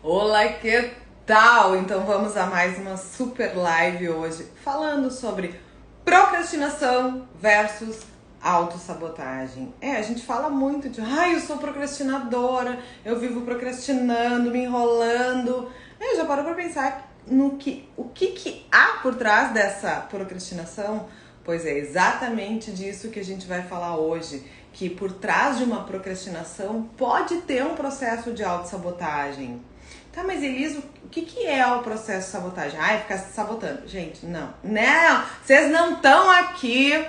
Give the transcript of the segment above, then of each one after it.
Olá, que tal? Então vamos a mais uma super live hoje falando sobre procrastinação versus autossabotagem. A gente fala muito de, eu sou procrastinadora, eu vivo procrastinando, me enrolando. Já parou pra pensar o que há por trás dessa procrastinação? Pois é exatamente disso que a gente vai falar hoje, que por trás de uma procrastinação pode ter um processo de autossabotagem. Tá, mas Elisa, o que é o processo de sabotagem? Ficar se sabotando. Gente, não. Não, vocês não estão aqui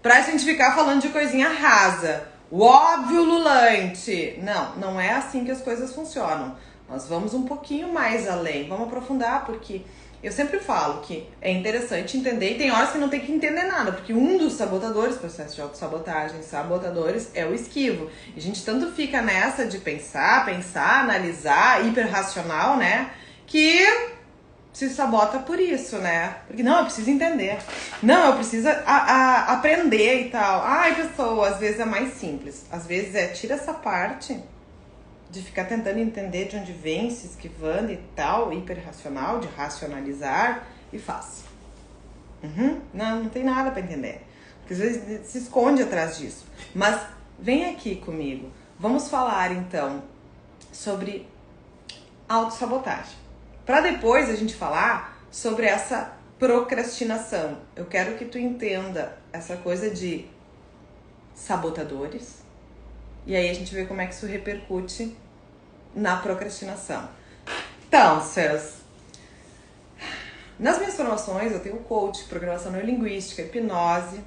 pra gente ficar falando de coisinha rasa. O óbvio lulante. Não é assim que as coisas funcionam. Nós vamos um pouquinho mais além. Vamos aprofundar, porque eu sempre falo que é interessante entender, e tem horas que não tem que entender nada, porque um dos sabotadores, processo de autossabotagem, sabotadores, é o esquivo. E a gente tanto fica nessa de pensar, analisar, hiperracional, né? Que se sabota por isso, né? Porque não, eu preciso entender. Não, eu preciso aprender e tal. Pessoal, às vezes é mais simples. Às vezes tira essa parte de ficar tentando entender de onde vem, se esquivando e tal, hiperracional, de racionalizar, e faz. Não tem nada pra entender. Porque às vezes se esconde atrás disso. Mas vem aqui comigo. Vamos falar então sobre autossabotagem. Pra depois a gente falar sobre essa procrastinação. Eu quero que tu entenda essa coisa de sabotadores. E aí a gente vê como é que isso repercute na procrastinação. Então, Céus, nas minhas formações eu tenho coach, programação neurolinguística, hipnose,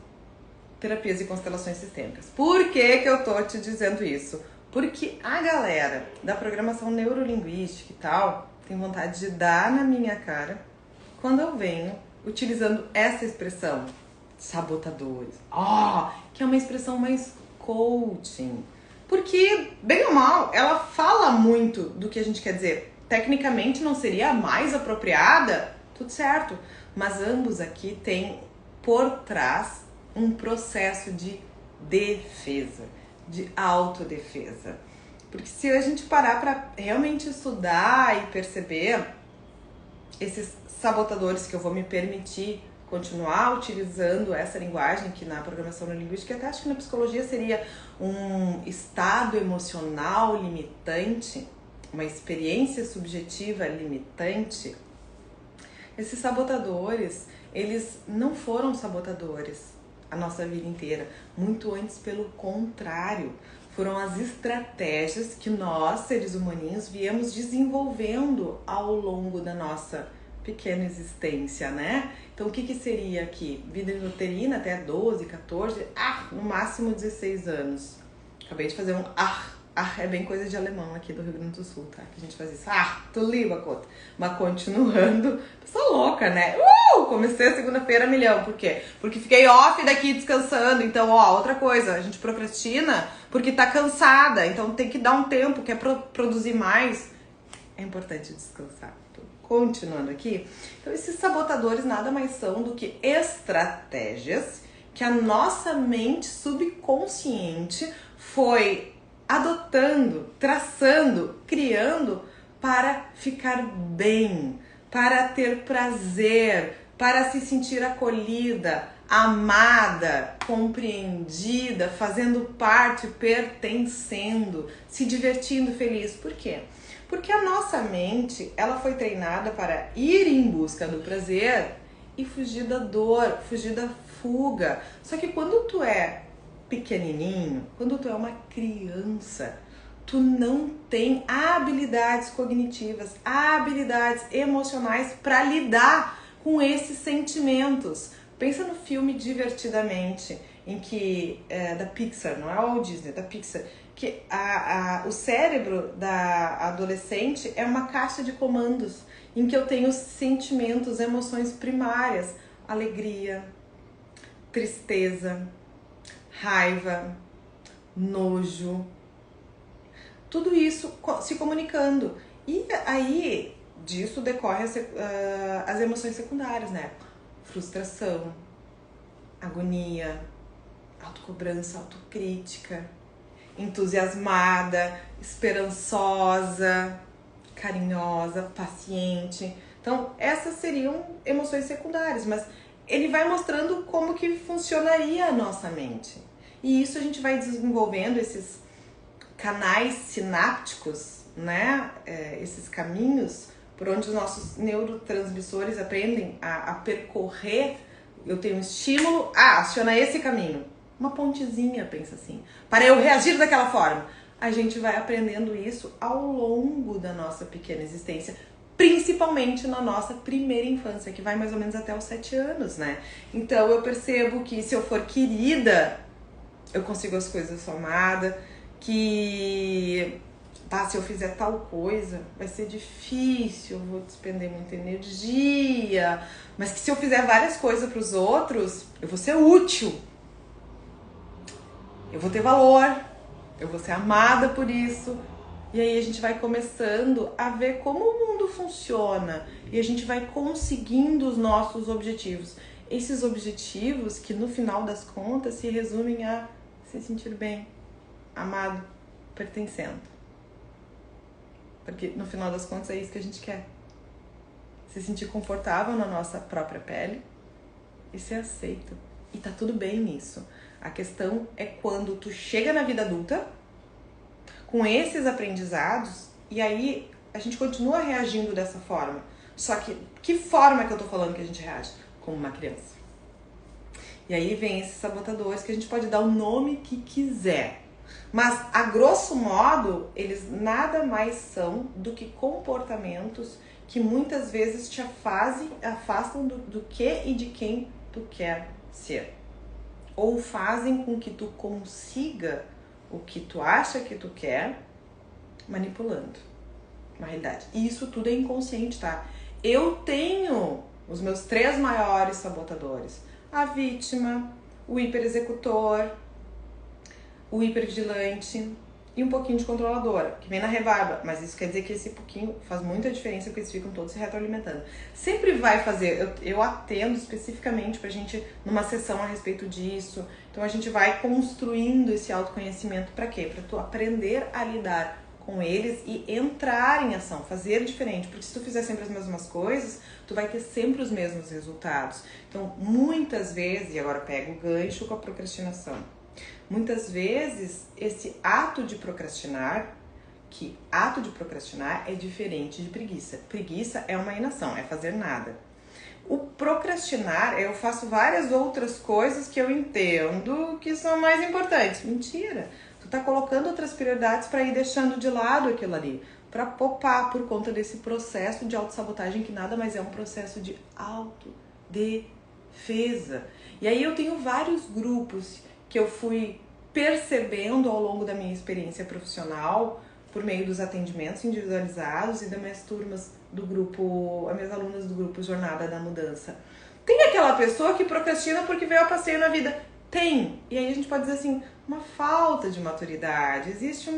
terapias e constelações sistêmicas. Por que eu tô te dizendo isso? Porque a galera da programação neurolinguística e tal tem vontade de dar na minha cara quando eu venho utilizando essa expressão, sabotadores. Que é uma expressão mais coaching. Porque, bem ou mal, ela fala muito do que a gente quer dizer. Tecnicamente não seria a mais apropriada, tudo certo. Mas ambos aqui têm por trás um processo de defesa, de autodefesa. Porque se a gente parar para realmente estudar e perceber esses sabotadores que eu vou me permitir continuar utilizando essa linguagem, que na programação neurolinguística, até acho que na psicologia seria um estado emocional limitante, uma experiência subjetiva limitante. Esses sabotadores, eles não foram sabotadores a nossa vida inteira, muito antes, pelo contrário, foram as estratégias que nós, seres humaninhos, viemos desenvolvendo ao longo da nossa pequena existência, né? Então, o que seria aqui? Vida inuterina até 12, 14, no máximo 16 anos. Acabei de fazer um é bem coisa de alemão aqui do Rio Grande do Sul, tá? Que a gente faz isso. Tu liba, cota. Mas continuando, pessoa louca, né? Comecei a segunda-feira milhão. Por quê? Porque fiquei off daqui descansando. Então, outra coisa, a gente procrastina porque tá cansada. Então, tem que dar um tempo, quer produzir mais. É importante descansar. Continuando aqui, então esses sabotadores nada mais são do que estratégias que a nossa mente subconsciente foi adotando, traçando, criando para ficar bem, para ter prazer, para se sentir acolhida, amada, compreendida, fazendo parte, pertencendo, se divertindo, feliz. Por quê? Porque a nossa mente, ela foi treinada para ir em busca do prazer e fugir da dor, fugir da fuga. Só que quando tu é pequenininho, quando tu é uma criança, tu não tem habilidades cognitivas, habilidades emocionais para lidar com esses sentimentos. Pensa no filme Divertidamente, em que da Pixar, não é o Walt Disney, da Pixar, que o cérebro da adolescente é uma caixa de comandos em que eu tenho sentimentos, emoções primárias, alegria, tristeza, raiva, nojo, tudo isso se comunicando. E aí disso decorre as emoções secundárias, né? Frustração, agonia, autocobrança, autocrítica, entusiasmada, esperançosa, carinhosa, paciente. Então, essas seriam emoções secundárias, mas ele vai mostrando como que funcionaria a nossa mente. E isso a gente vai desenvolvendo esses canais sinápticos, né? Esses caminhos por onde os nossos neurotransmissores aprendem a percorrer. Eu tenho um estímulo, aciona esse caminho. Uma pontezinha, pensa assim, para eu reagir daquela forma. A gente vai aprendendo isso ao longo da nossa pequena existência, principalmente na nossa primeira infância, que vai mais ou menos até os 7 anos, né? Então eu percebo que se eu for querida, eu consigo as coisas, eu sou amada, que se eu fizer tal coisa, vai ser difícil, eu vou despender muita energia, mas que se eu fizer várias coisas para os outros, eu vou ser útil, eu vou ter valor, eu vou ser amada por isso. E aí a gente vai começando a ver como o mundo funciona e a gente vai conseguindo os nossos objetivos. Esses objetivos que no final das contas se resumem a se sentir bem, amado, pertencendo. Porque no final das contas é isso que a gente quer. Se sentir confortável na nossa própria pele e ser aceito. E tá tudo bem nisso. A questão é quando tu chega na vida adulta com esses aprendizados e aí a gente continua reagindo dessa forma. Só que forma que eu tô falando que a gente reage? Como uma criança. E aí vem esses sabotadores que a gente pode dar o nome que quiser. Mas, a grosso modo, eles nada mais são do que comportamentos que muitas vezes te afastam do que e de quem tu quer ser. Ou fazem com que tu consiga o que tu acha que tu quer, manipulando uma realidade. E isso tudo é inconsciente, tá? Eu tenho os meus 3 maiores sabotadores. A vítima, o hiperexecutor, o hipervigilante e um pouquinho de controladora, que vem na rebarba. Mas isso quer dizer que esse pouquinho faz muita diferença, porque eles ficam todos se retroalimentando. Sempre vai fazer, eu atendo especificamente pra gente numa sessão a respeito disso. Então a gente vai construindo esse autoconhecimento pra quê? Pra tu aprender a lidar com eles e entrar em ação, fazer diferente. Porque se tu fizer sempre as mesmas coisas, tu vai ter sempre os mesmos resultados. Então, muitas vezes, e agora pega o gancho com a procrastinação, muitas vezes esse ato de procrastinar é diferente de preguiça. Preguiça é uma inação, é fazer nada. O procrastinar, eu faço várias outras coisas que eu entendo que são mais importantes. Mentira! Tu tá colocando outras prioridades para ir deixando de lado aquilo ali, para popar por conta desse processo de autossabotagem que nada mais é um processo de autodefesa. E aí eu tenho vários grupos que eu fui percebendo ao longo da minha experiência profissional, por meio dos atendimentos individualizados e das minhas turmas do grupo, as minhas alunas do grupo Jornada da Mudança. Tem aquela pessoa que procrastina porque veio a passeio na vida. Tem. E aí a gente pode dizer assim, uma falta de maturidade. Existe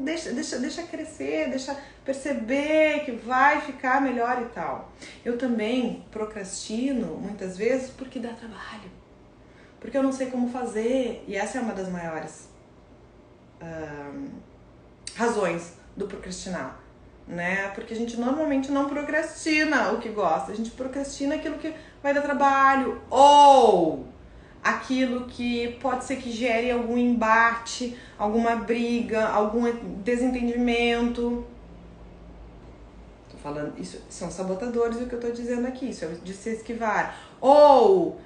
deixa crescer, deixa perceber que vai ficar melhor e tal. Eu também procrastino muitas vezes porque dá trabalho. Porque eu não sei como fazer. E essa é uma das maiores razões do procrastinar, né? Porque a gente normalmente não procrastina o que gosta. A gente procrastina aquilo que vai dar trabalho. Ou aquilo que pode ser que gere algum embate, alguma briga, algum desentendimento. Tô falando, isso são sabotadores o que eu tô dizendo aqui. Isso é de se esquivar. Ou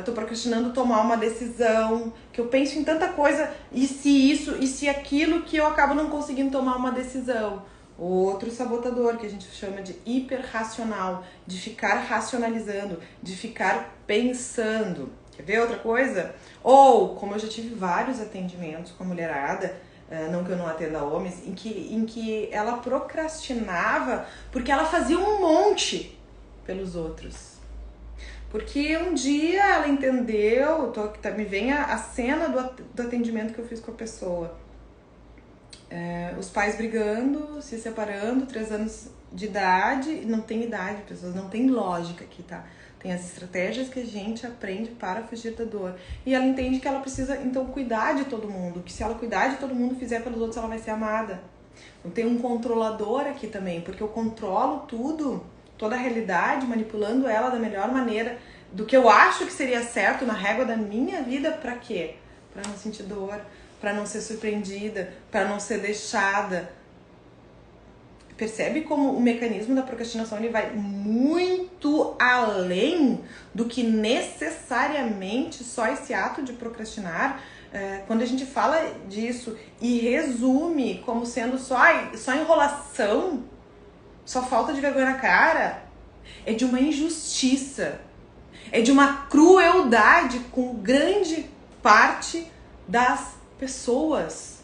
tô procrastinando tomar uma decisão, que eu penso em tanta coisa, e se isso, e se aquilo, que eu acabo não conseguindo tomar uma decisão. Outro sabotador que a gente chama de hiperracional, de ficar racionalizando, de ficar pensando. Quer ver outra coisa? Ou, como eu já tive vários atendimentos com a mulherada, não que eu não atenda homens, em que ela procrastinava porque ela fazia um monte pelos outros. Porque um dia ela entendeu, me vem a cena do atendimento que eu fiz com a pessoa. Os pais brigando, se separando, 3 anos de idade, não tem idade, pessoas, não tem lógica aqui, tá? Tem as estratégias que a gente aprende para fugir da dor. E ela entende que ela precisa, então, cuidar de todo mundo, que se ela cuidar de todo mundo, fizer pelos outros, ela vai ser amada. Então tem um controlador aqui também, porque eu controlo tudo, toda a realidade, manipulando ela da melhor maneira, do que eu acho que seria certo na régua da minha vida, pra quê? Pra não sentir dor, pra não ser surpreendida, pra não ser deixada. Percebe como o mecanismo da procrastinação ele vai muito além do que necessariamente só esse ato de procrastinar. Quando a gente fala disso e resume como sendo só enrolação, só falta de vergonha na cara, é de uma injustiça, é de uma crueldade com grande parte das pessoas.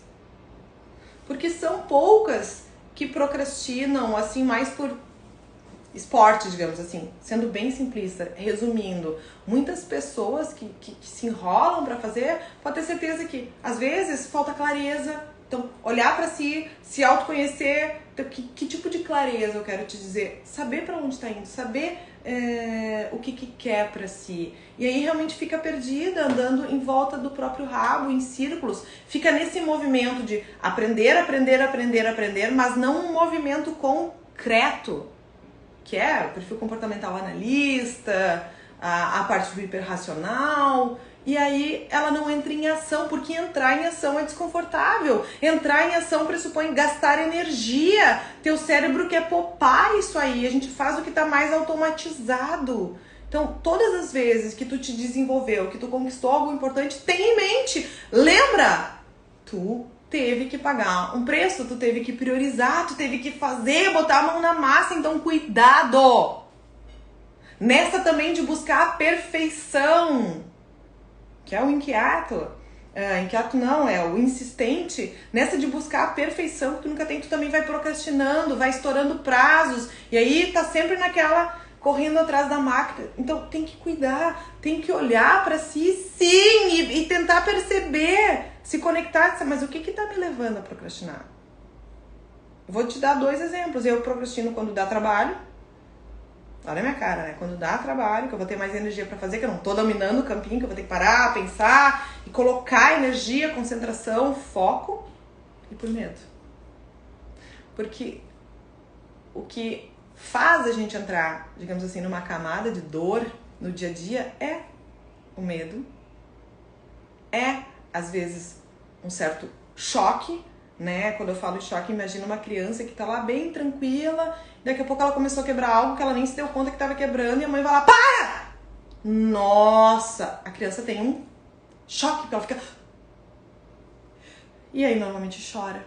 Porque são poucas que procrastinam, assim, mais por esporte, digamos assim, sendo bem simplista, resumindo. Muitas pessoas que se enrolam pra fazer, pode ter certeza que, às vezes, falta clareza. Então, olhar pra si, se autoconhecer, que tipo de clareza eu quero te dizer? Saber pra onde tá indo, saber o que quer pra si. E aí realmente fica perdida, andando em volta do próprio rabo, em círculos. Fica nesse movimento de aprender, mas não um movimento concreto, que é o perfil comportamental analista, a parte do hiperracional. E aí ela não entra em ação, porque entrar em ação é desconfortável. Entrar em ação pressupõe gastar energia. Teu cérebro quer poupar isso aí. A gente faz o que está mais automatizado. Então, todas as vezes que tu te desenvolveu, que tu conquistou algo importante, tenha em mente. Lembra? Tu teve que pagar um preço, tu teve que priorizar, tu teve que fazer, botar a mão na massa. Então, cuidado! Nessa também de buscar a perfeição, que é o inquieto. Inquieto não, é o insistente. Nessa de buscar a perfeição que tu nunca tem, tu também vai procrastinando, vai estourando prazos. E aí tá sempre naquela, correndo atrás da máquina. Então tem que cuidar, tem que olhar pra si, sim, e tentar perceber, se conectar. Mas o que tá me levando a procrastinar? Eu vou te dar 2 exemplos. Eu procrastino quando dá trabalho. Olha a minha cara, né? Quando dá trabalho, que eu vou ter mais energia pra fazer, que eu não tô dominando o campinho, que eu vou ter que parar, pensar e colocar energia, concentração, foco, e por medo. Porque o que faz a gente entrar, digamos assim, numa camada de dor no dia a dia é o medo, é, às vezes, um certo choque, né? Quando eu falo choque, imagina uma criança que tá lá bem tranquila, daqui a pouco ela começou a quebrar algo que ela nem se deu conta que tava quebrando, e a mãe vai lá, para! Nossa! A criança tem um choque, porque ela fica... E aí normalmente chora.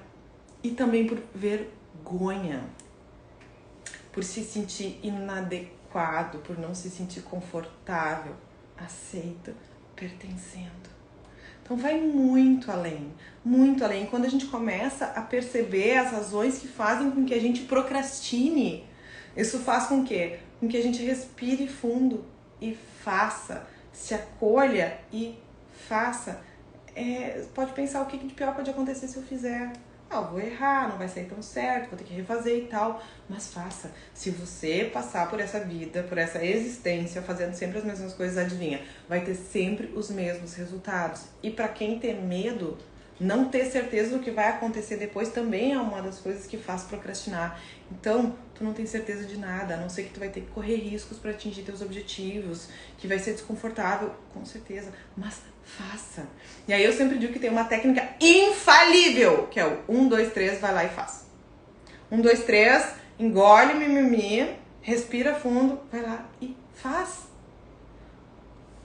E também por vergonha, por se sentir inadequado, por não se sentir confortável, aceito, pertencendo. Então vai muito além, muito além. Quando a gente começa a perceber as razões que fazem com que a gente procrastine, isso faz com que a gente respire fundo e faça, se acolha e faça. Pode pensar o que de pior pode acontecer se eu fizer. Eu vou errar, não vai sair tão certo, vou ter que refazer e tal, mas faça. Se você passar por essa vida, por essa existência, fazendo sempre as mesmas coisas, adivinha, vai ter sempre os mesmos resultados. E pra quem tem medo, não ter certeza do que vai acontecer depois também é uma das coisas que faz procrastinar. Então, tu não tem certeza de nada, a não ser que tu vai ter que correr riscos para atingir teus objetivos, que vai ser desconfortável, com certeza, mas faça. E aí eu sempre digo que tem uma técnica infalível, que é o 1, 2, 3, vai lá e faz. 1, 2, 3, engole mimimi, respira fundo, vai lá e faz.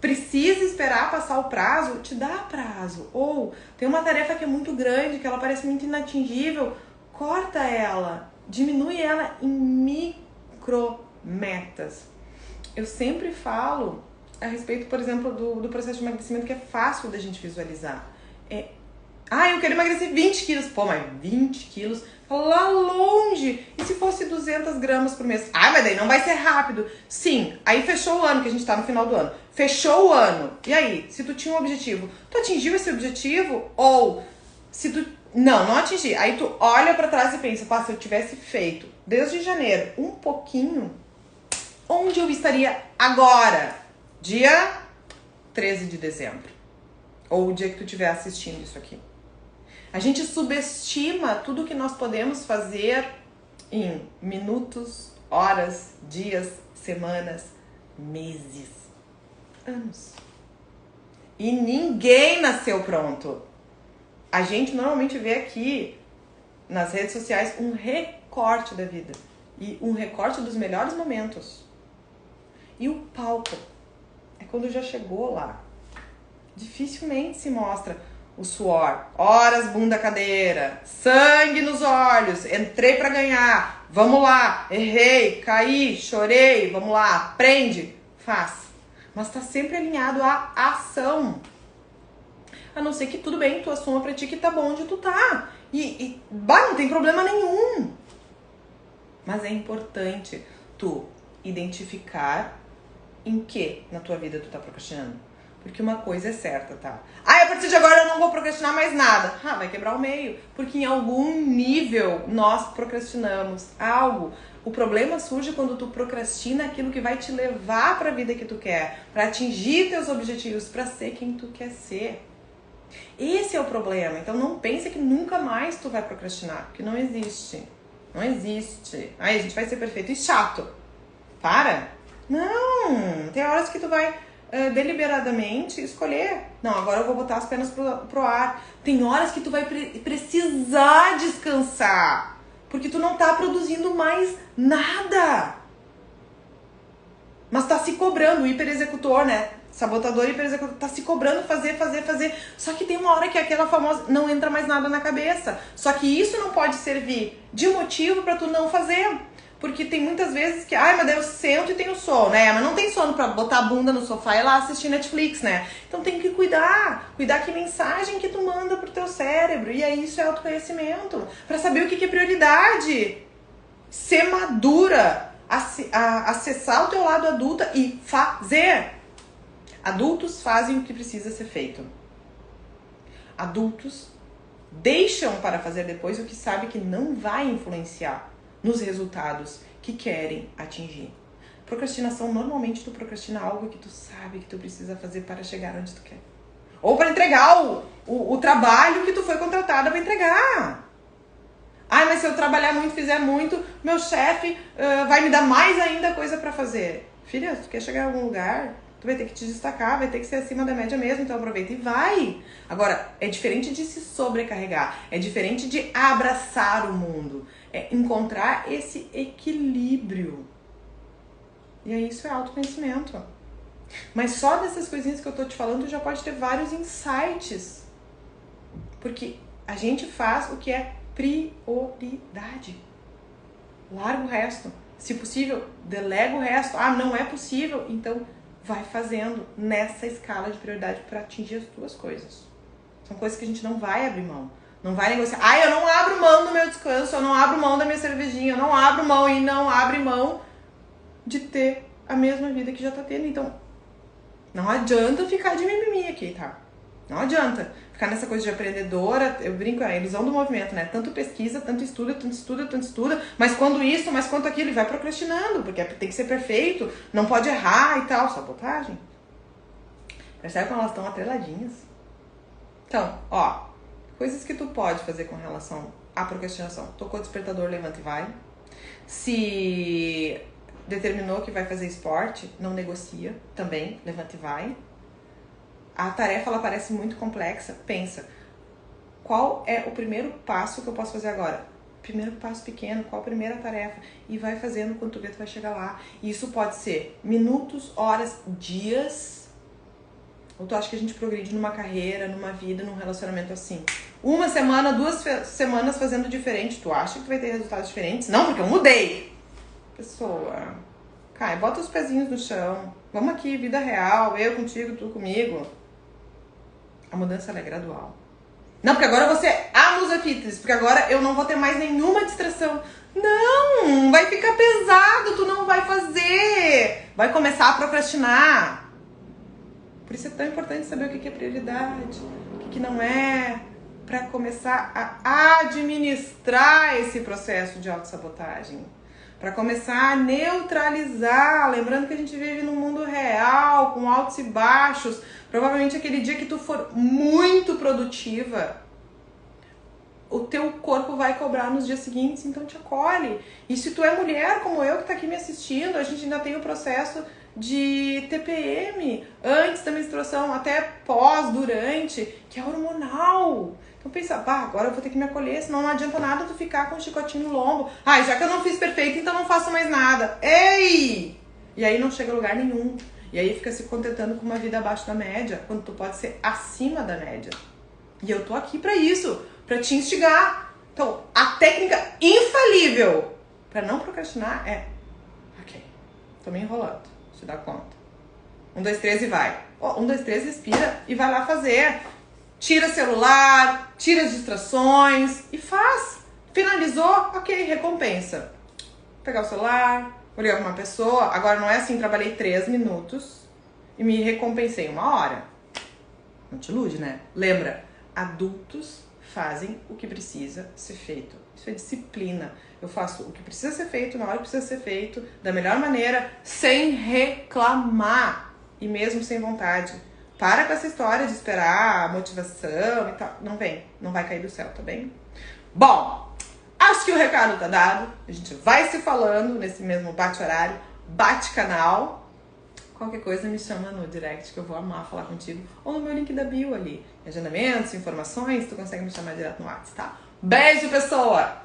Precisa esperar passar o prazo? Te dá prazo. Ou tem uma tarefa que é muito grande, que ela parece muito inatingível, corta ela, diminui ela em micrometas. Eu sempre falo a respeito, por exemplo, do processo de emagrecimento, que é fácil da gente visualizar. Eu quero emagrecer 20 quilos. Pô, mas 20 quilos lá longe. E se fosse 200 gramas por mês? Mas daí não vai ser rápido. Sim, aí fechou o ano, que a gente tá no final do ano. Fechou o ano. E aí, se tu tinha um objetivo, tu atingiu esse objetivo? Ou se tu... Não atingi. Aí tu olha pra trás e pensa, se eu tivesse feito desde janeiro um pouquinho, onde eu estaria agora? Dia 13 de dezembro. Ou o dia que tu estiver assistindo isso aqui. A gente subestima tudo que nós podemos fazer em minutos, horas, dias, semanas, meses, anos. E ninguém nasceu pronto. A gente normalmente vê aqui nas redes sociais um recorte da vida. E um recorte dos melhores momentos. E o palco é quando já chegou lá. Dificilmente se mostra o suor, horas bunda cadeira, sangue nos olhos, entrei pra ganhar, vamos lá, errei, caí, chorei, vamos lá, aprende, faz. Mas tá sempre alinhado à ação. A não ser que tudo bem, tu assuma pra ti que tá bom onde tu tá. Não tem problema nenhum. Mas é importante tu identificar em que na tua vida tu tá procrastinando. Porque uma coisa é certa, tá? A partir de agora eu não vou procrastinar mais nada. Vai quebrar o meio. Porque em algum nível nós procrastinamos algo. O problema surge quando tu procrastina aquilo que vai te levar pra vida que tu quer. Pra atingir teus objetivos, pra ser quem tu quer ser. Esse é o problema. Então não pense que nunca mais tu vai procrastinar. Porque não existe. Não existe. A gente vai ser perfeito e chato. Para. Não. Tem horas que tu vai deliberadamente escolher. Não, agora eu vou botar as pernas pro ar. Tem horas que tu vai precisar descansar. Porque tu não tá produzindo mais nada. Mas tá se cobrando. O hiperexecutor, né? Sabotador e hiperexecutor tá se cobrando fazer. Só que tem uma hora que aquela famosa não entra mais nada na cabeça. Só que isso não pode servir de motivo pra tu não fazer. Porque tem muitas vezes que, mas daí eu sento e tenho sono, né? Mas não tem sono pra botar a bunda no sofá e lá assistir Netflix, né? Então tem que cuidar que mensagem que tu manda pro teu cérebro. E aí isso é autoconhecimento. Pra saber o que é prioridade. Ser madura. Acessar o teu lado adulta e fazer. Adultos fazem o que precisa ser feito. Adultos deixam para fazer depois o que sabe que não vai influenciar nos resultados que querem atingir. Procrastinação, normalmente tu procrastina algo que tu sabe que tu precisa fazer para chegar onde tu quer. Ou para entregar o trabalho que tu foi contratada para entregar. Mas se eu trabalhar muito, fizer muito, meu chefe vai me dar mais ainda coisa para fazer. Filha, se tu quer chegar a algum lugar, tu vai ter que te destacar, vai ter que ser acima da média mesmo, então aproveita e vai. Agora, é diferente de se sobrecarregar, é diferente de abraçar o mundo, é encontrar esse equilíbrio. E aí isso é autoconhecimento. Mas só dessas coisinhas que eu tô te falando, tu já pode ter vários insights. Porque a gente faz o que é prioridade. Larga o resto. Se possível, delega o resto. Não é possível, então vai fazendo nessa escala de prioridade para atingir as tuas coisas. São coisas que a gente não vai abrir mão. Não vai negociar. Eu não abro mão do meu descanso, eu não abro mão da minha cervejinha, eu não abro mão e não abre mão de ter a mesma vida que já tá tendo. Então, não adianta ficar de mimimi aqui, tá? Não adianta ficar nessa coisa de aprendedora. Eu brinco, a ilusão do movimento, né? Tanto pesquisa, tanto estuda, mas quando isso, mas quanto aquilo, e vai procrastinando, porque tem que ser perfeito, não pode errar e tal. Sabotagem. Percebe como elas estão atreladinhas? Então, coisas que tu pode fazer com relação à procrastinação. Tocou o despertador, levanta e vai. Se determinou que vai fazer esporte, não negocia também, levanta e vai. A tarefa, ela parece muito complexa. Pensa, qual é o primeiro passo que eu posso fazer agora? Primeiro passo pequeno, qual a primeira tarefa? E vai fazendo quando tu vê, tu vai chegar lá. E isso pode ser minutos, horas, dias. Ou tu acha que a gente progride numa carreira, numa vida, num relacionamento assim? Uma semana, 2 semanas fazendo diferente. Tu acha que tu vai ter resultados diferentes? Não, porque eu mudei. Pessoa, cai, bota os pezinhos no chão. Vamos aqui, vida real. Eu contigo, tu comigo. A mudança, ela é gradual. Não, porque agora você é a musa fitness. Porque agora eu não vou ter mais nenhuma distração. Não, vai ficar pesado. Tu não vai fazer. Vai começar a procrastinar. Por isso é tão importante saber o que é prioridade, o que não é, para começar a administrar esse processo de autossabotagem, para começar a neutralizar, lembrando que a gente vive num mundo real, com altos e baixos. Provavelmente aquele dia que tu for muito produtiva, o teu corpo vai cobrar nos dias seguintes, então te acolhe. E se tu é mulher como eu que tá aqui me assistindo, a gente ainda tem o processo de TPM, antes da menstruação, até pós, durante, que é hormonal. Então pensa, agora eu vou ter que me acolher, senão não adianta nada tu ficar com um chicotinho no lombo. Já que eu não fiz perfeito, então não faço mais nada. Ei! E aí não chega a lugar nenhum. E aí fica se contentando com uma vida abaixo da média, quando tu pode ser acima da média. E eu tô aqui pra isso, pra te instigar. Então, a técnica infalível pra não procrastinar é... Ok, tô me enrolando. Te dá conta. 1, 2, 3 e vai. 1, 2, 3, respira e vai lá fazer. Tira celular, tira as distrações e faz. Finalizou, ok, recompensa. Pegar o celular, vou ligar pra uma pessoa. Agora não é assim, trabalhei 3 minutos e me recompensei 1 hora. Não te ilude, né? Lembra, adultos fazem o que precisa ser feito. Isso é disciplina. Eu faço o que precisa ser feito, na hora que precisa ser feito, da melhor maneira, sem reclamar e mesmo sem vontade. Para com essa história de esperar motivação e tal. Não vem, não vai cair do céu, tá bem? Bom, acho que o recado tá dado. A gente vai se falando nesse mesmo bate-horário, bate-canal. Qualquer coisa me chama no direct que eu vou amar falar contigo. Ou no meu link da bio ali. Agendamentos, informações, tu consegue me chamar direto no WhatsApp, tá? Beijo, pessoa!